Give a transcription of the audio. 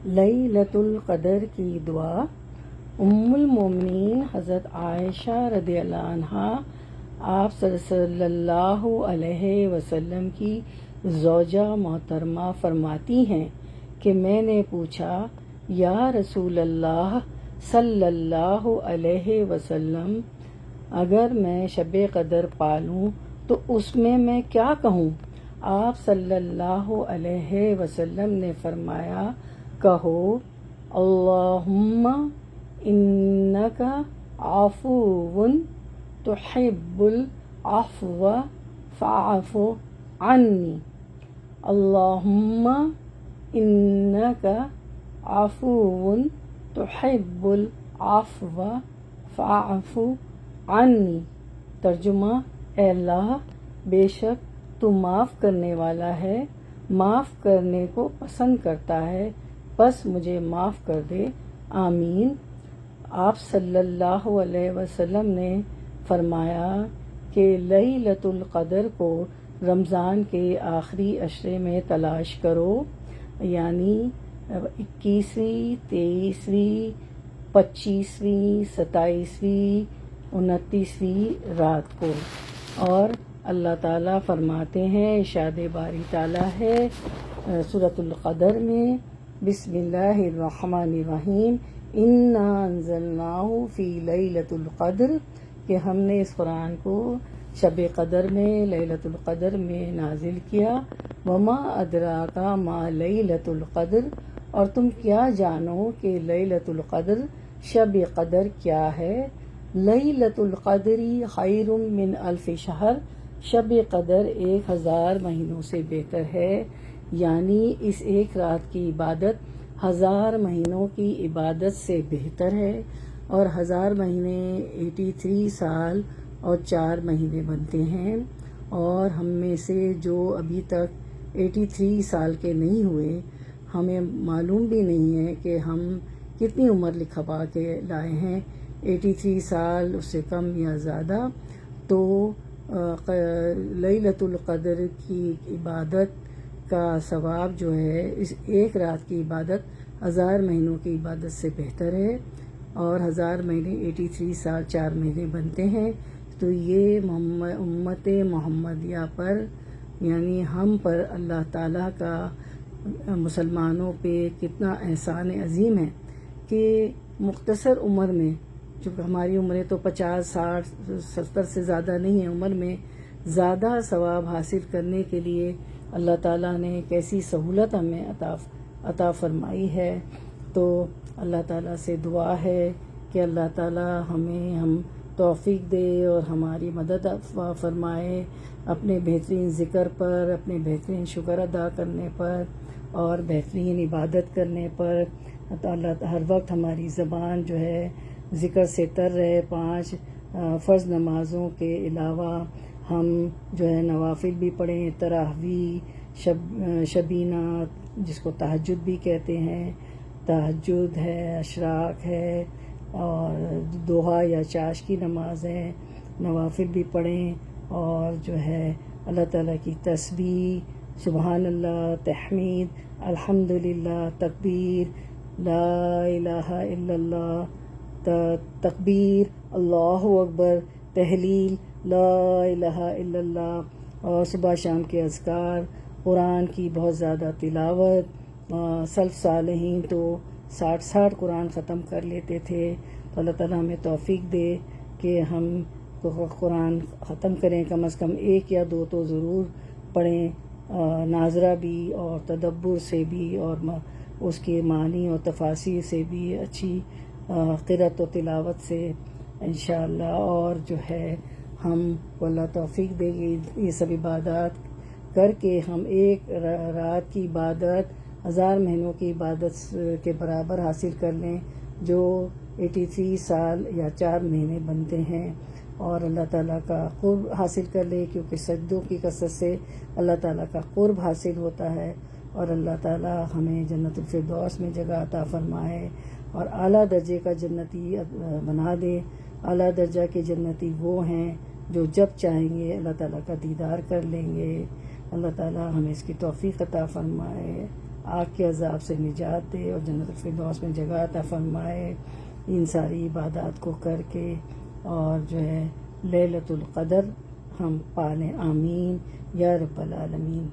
لیلۃ القدر کی دعا۔ ام المومنین حضرت عائشہ رضی اللہ عنہا آپ صلی اللہ علیہ وسلم کی زوجہ محترمہ فرماتی ہیں کہ میں نے پوچھا، یا رسول اللہ صلی اللہ علیہ وسلم، اگر میں شب قدر پالوں تو اس میں کیا کہوں؟ آپ صلی اللہ علیہ وسلم نے فرمایا، کہو اللہم انک عفو تحب العفو فاعف عنی۔ اللہم انک عفو تحب العفو فاعف عنی۔ ترجمہ، اے اللہ، بے شک تو معاف کرنے والا ہے، معاف کرنے کو پسند کرتا ہے، بس مجھے معاف کر دے، آمین۔ آپ صلی اللہ علیہ وسلم نے فرمایا کہ لیلۃ القدر کو رمضان کے آخری عشرے میں تلاش کرو، یعنی 21ویں، 23ویں، 25ویں، 27ویں، 29ویں رات کو۔ اور اللہ تعالیٰ فرماتے ہیں، ارشاد باری تعالیٰ ہے سورۃ القدر میں، بسم اللہ الرحمن الرحیم، انا انزلناہ فی لیلۃ القدر، کہ ہم نے اس قرآن کو شب قدر میں، لیلۃ القدر میں نازل کیا۔ وما ادراک ما لیلۃ القدر، اور تم کیا جانو کہ لیلۃ القدر، شب قدر کیا ہے؟ لیلۃ القدر خیر من الف شہر، شب قدر 1000 مہینوں سے بہتر ہے، یعنی اس ایک رات کی عبادت 1000 مہینوں کی عبادت سے بہتر ہے، اور 1000 مہینے 83 سال اور 4 مہینے بنتے ہیں۔ اور ہم میں سے جو ابھی تک 83 سال کے نہیں ہوئے، ہمیں معلوم بھی نہیں ہے کہ ہم کتنی عمر لکھوا کے لائے ہیں، 83 سال، اس سے کم یا زیادہ۔ تو لیلۃ القدر کی عبادت کا ثواب جو ہے، اس ایک رات کی عبادت 1000 مہینوں کی عبادت سے بہتر ہے، اور 1000 مہینے 83 سال 4 مہینے بنتے ہیں۔ تو یہ امت محمدیہ پر، یعنی ہم پر اللہ تعالیٰ کا مسلمانوں پہ کتنا احسان عظیم ہے کہ مختصر عمر میں، چونکہ ہماری عمریں تو 50، 60، 70 سے زیادہ نہیں ہیں، عمر میں زیادہ ثواب حاصل کرنے کے لیے اللہ تعالیٰ نے ایک ایسی سہولت ہمیں عطا فرمائی ہے۔ تو اللہ تعالیٰ سے دعا ہے کہ اللہ تعالیٰ ہم توفیق دے اور ہماری مدد فرمائے اپنے بہترین ذکر پر، اپنے بہترین شکر ادا کرنے پر اور بہترین عبادت کرنے پر۔ اللہ ہر وقت ہماری زبان جو ہے ذکر سے تر رہے۔ 5 فرض نمازوں کے علاوہ ہم جو ہے نوافل بھی پڑھیں، تراویح، شبینہ، جس کو تہجد بھی کہتے ہیں، تہجد ہے، اشراق ہے، اور دوحہ یا چاش کی نماز ہے، نوافل بھی پڑھیں، اور جو ہے اللہ تعالیٰ کی تسبیح، سبحان اللہ، تحمید، الحمدللہ، تکبیر، لا الہ الا اللہ، تکبیر، اللہ اکبر، تحلیل، لا الہ الا اللہ، اور صبح شام کے اذکار، قرآن کی بہت زیادہ تلاوت۔ سلف صالحین تو 60 قرآن ختم کر لیتے تھے۔ تو اللہ تعالیٰ ہمیں توفیق دے کہ ہم قرآن ختم کریں، کم از کم 1 یا 2 تو ضرور پڑھیں، ناظرہ بھی اور تدبر سے بھی، اور اس کے معنی اور تفاسیر سے بھی، اچھی قرأت و تلاوت سے انشاءاللہ۔ اور جو ہے ہم کو اللہ توفیق دے گی یہ سب عبادات کر کے ہم ایک رات کی عبادت 1000 مہینوں کی عبادت کے برابر حاصل کر لیں، جو 83 سال یا 4 مہینے بنتے ہیں، اور اللہ تعالیٰ کا قرب حاصل کر لیں، کیونکہ سجدوں کی کثرت سے اللہ تعالیٰ کا قرب حاصل ہوتا ہے، اور اللہ تعالیٰ ہمیں جنت الفردوس میں جگہ عطا فرمائے اور اعلیٰ درجے کا جنتی بنا دے۔ اعلیٰ درجہ کے جنتی وہ ہیں جو جب چاہیں گے اللہ تعالیٰ کا دیدار کر لیں گے۔ اللہ تعالیٰ ہمیں اس کی توفیق عطا فرمائے، آگ کے عذاب سے نجات دے اور جنت الفردوس میں جگہ عطا فرمائے ان ساری عبادات کو کر کے، اور جو ہے لیلۃ القدر ہم پالیں، آمین یا رب العالمین۔